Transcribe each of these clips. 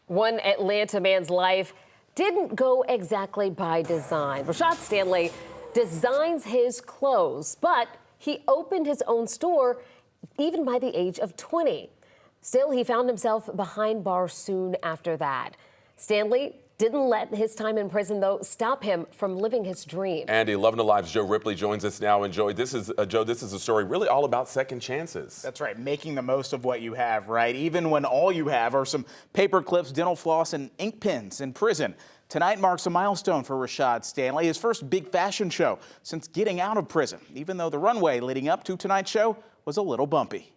One Atlanta man's life didn't go exactly by design. Rashod Stanley designs his clothes, but he opened his own store even by the age of 20. Still, he found himself behind bars soon after that. Stanley didn't let his time in prison, though, stop him from living his dream. Andy, Loving Alive's Joe Ripley joins us now. And Joe, this is a story really all about second chances. That's right, making the most of what you have, right? Even when all you have are some paper clips, dental floss, and ink pens in prison. Tonight marks a milestone for Rashod Stanley, his first big fashion show since getting out of prison, even though the runway leading up to tonight's show was a little bumpy.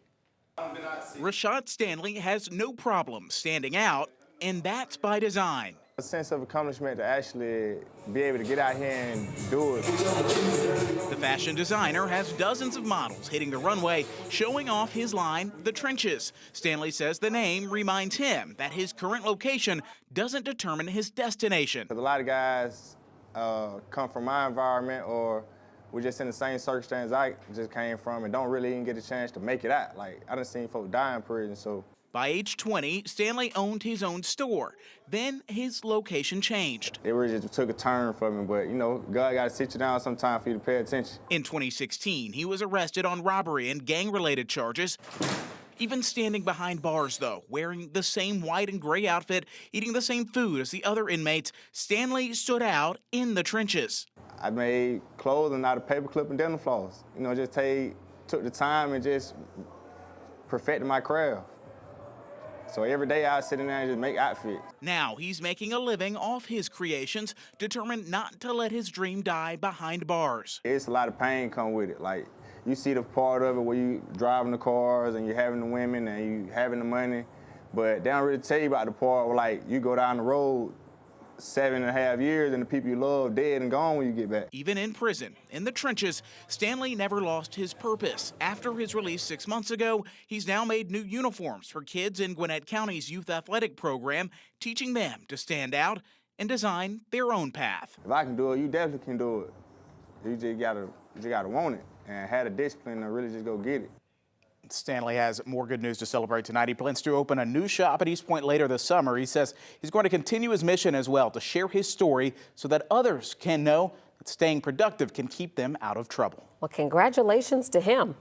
Rashod Stanley has no problem standing out, and that's by design. A sense of accomplishment to actually be able to get out here and do it. The fashion designer has dozens of models hitting the runway, showing off his line, The Trenches. Stanley says the name reminds him that his current location doesn't determine his destination. A lot of guys come from my environment, or we're just in the same circumstance I just came from and don't really even get a chance to make it out. Like, I done seen folks die in prison, so. By age 20, Stanley owned his own store. Then his location changed. It really just took a turn for me, but you know, God got to sit you down sometime for you to pay attention. In 2016, he was arrested on robbery and gang-related charges. Even standing behind bars, though, wearing the same white and gray outfit, eating the same food as the other inmates, Stanley stood out in the trenches. I made clothing out of paperclip and dental floss. You know, just took the time and just perfected my craft. So every day I sit in there and just make outfits. Now he's making a living off his creations, determined not to let his dream die behind bars. It's a lot of pain come with it. Like, you see the part of it where you driving the cars and you having the women and you having the money, but they don't really tell you about the part where, like, you go down the road 7.5 years and the people you love dead and gone when you get back. Even in prison, in the trenches, Stanley never lost his purpose. After his release 6 months ago, he's now made new uniforms for kids in Gwinnett County's youth athletic program, teaching them to stand out and design their own path. If I can do it, you definitely can do it. You just gotta want it and have the discipline to really just go get it. Stanley has more good news to celebrate tonight. He plans to open a new shop at East Point later this summer. He says he's going to continue his mission as well, to share his story so that others can know that staying productive can keep them out of trouble. Well, congratulations to him.